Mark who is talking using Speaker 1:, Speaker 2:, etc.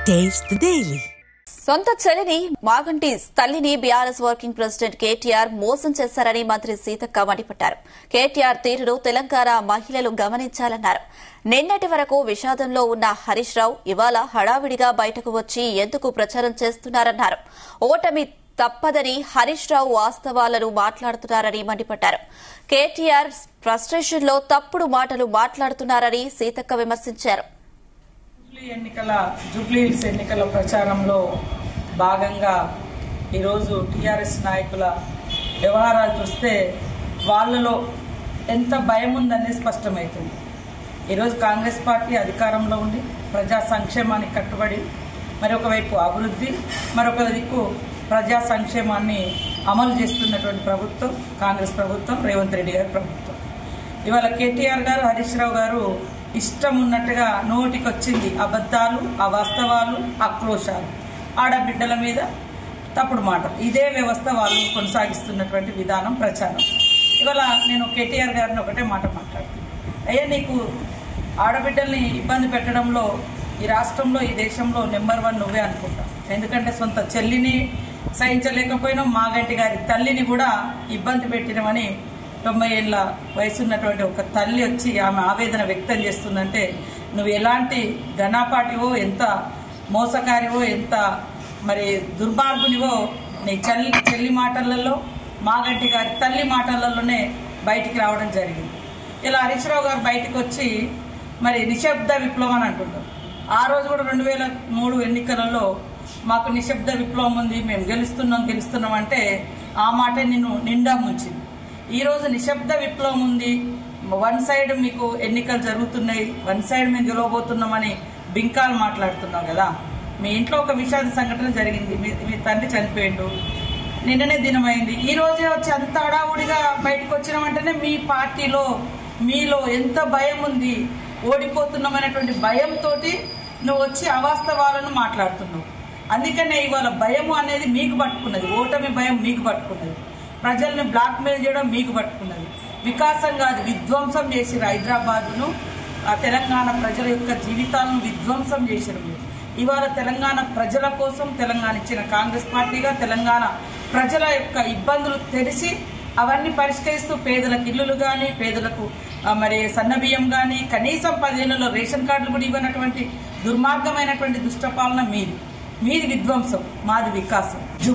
Speaker 1: Taste the Daily.
Speaker 2: సొంత చెల్లిని మాగంటి తల్లిని బీఆర్ఎస్ వర్కింగ్ ప్రెసిడెంట్ కేటీఆర్ మోసం చేశారని మంత్రి సీతక్క మండిపడ్డారు. కేటీఆర్ తీరును తెలంగాణ మహిళలు గమనించాలన్నారు. నిన్నటి వరకు విషాదంలో ఉన్న హరీష్ రావు ఇవాళ హడావిడిగా బయటకు వచ్చి ఎందుకు ప్రచారం చేస్తున్నారన్నారు. ఓటమి తప్పదని హరీష్ రావు వాస్తవాలను మాట్లాడుతున్నారని మండిపడ్డారు. కేటీఆర్ ఫ్రస్ట్రేషన్లో తప్పుడు మాటలు మాట్లాడుతున్నారని సీతక్క విమర్శించారు.
Speaker 3: జూబ్లీహిల్స్ ఎన్నికల ప్రచారంలో భాగంగా ఈరోజు టీఆర్ఎస్ నాయకుల వ్యవహారాలు చూస్తే వాళ్ళలో ఎంత భయం ఉందనేది స్పష్టమవుతుంది. ఈరోజు కాంగ్రెస్ పార్టీ అధికారంలో ఉండి ప్రజా సంక్షేమానికి కట్టుబడి మరొకవైపు అభివృద్ధి మరొక దిక్కు ప్రజా సంక్షేమాన్ని అమలు చేస్తున్నటువంటి ప్రభుత్వం కాంగ్రెస్ ప్రభుత్వం, రేవంత్ రెడ్డి గారి ప్రభుత్వం. ఇవాళ కేటీఆర్ గారు, హరీష్ రావు గారు ఇష్టం ఉన్నట్టుగా నోటికొచ్చింది అబద్దాలు, అవాస్తవాలు, ఆక్రోశాలు, ఆడబిడ్డల మీద తప్పుడు మాటలు, ఇదే వ్యవస్థ వాళ్ళు కొనసాగిస్తున్నటువంటి విధానం, ప్రచారం. ఇవాళ నేను కేటీఆర్ గారిని ఒకటే మాట మాట్లాడుతున్నాను. అయ్యా, నీకు ఆడబిడ్డల్ని ఇబ్బంది పెట్టడంలో ఈ రాష్ట్రంలో ఈ దేశంలో నెంబర్ 1 నువ్వే అనుకుంటా. ఎందుకంటే సొంత చెల్లిని సహించలేకపోయినా మాగంటి గారి తల్లిని కూడా ఇబ్బంది పెట్టినమని 90 ఏళ్ల వయసున్నటువంటి ఒక తల్లి వచ్చి ఆమె ఆవేదన వ్యక్తం చేస్తుందంటే నువ్వు ఎలాంటి ఘనాపాటివో, ఎంత మోసకారివో, ఎంత మరి దుర్మార్గునివో నీ చెల్లి మాటలలో, మాగంటి గారి తల్లి మాటలలోనే బయటికి రావడం జరిగింది. ఇలా హరీష్ రావు గారు బయటకు వచ్చి మరి నిశ్శబ్ద విప్లవం అని అంటున్నారు. ఆ రోజు కూడా 2003 ఎన్నికలలో మాకు నిశ్శబ్ద విప్లవం ఉంది, మేము గెలుస్తున్నాం అంటే ఆ మాట నిన్ను నిండా ముంచింది. ఈ రోజు నిశ్శబ్ద విప్లవం ఉంది, 1 సైడ్ మీకు ఎన్నికలు జరుగుతున్నాయి, 1 సైడ్ మేము గెలవబోతున్నామని బింకాలు మాట్లాడుతున్నాం కదా. మీ ఇంట్లో ఒక విషాద సంఘటన జరిగింది, మీ తండ్రి చనిపోయిండు, నిన్ననే దినమైంది. ఈ రోజే వచ్చి అంత హడావుడిగా బయటకు వచ్చినామంటేనే మీ పార్టీలో మీలో ఎంత భయం ఉంది, ఓడిపోతున్నామనేటువంటి భయంతో నువ్వు వచ్చి అవాస్తవాలను మాట్లాడుతున్నావు. అందుకనే ఇవాళ భయము అనేది మీకు పట్టుకున్నది, ఓటమి భయం మీకు పట్టుకున్నది, ప్రజల్ని బ్లాక్ మెయిల్ చేయడం మీకు పట్టుకున్నది. వికాసం కాదు, విధ్వంసం చేసిరు. హైదరాబాద్ను, తెలంగాణ ప్రజల యొక్క జీవితాలను విధ్వంసం చేసిరు మీరు. ఇవాళ తెలంగాణ ప్రజల కోసం తెలంగాణ ఇచ్చిన కాంగ్రెస్ పార్టీగా తెలంగాణ ప్రజల యొక్క ఇబ్బందులు తెలిసి అవన్నీ పరిష్కరిస్తూ పేదలకు ఇల్లులు కానీ, పేదలకు మరి సన్నబియ్యం కానీ, కనీసం 10 ఏళ్లలో రేషన్ కార్డులు కూడా ఇవ్వనటువంటి దుర్మార్గమైనటువంటి దుష్టపాలన మీది విధ్వంసం, మాది వికాసం.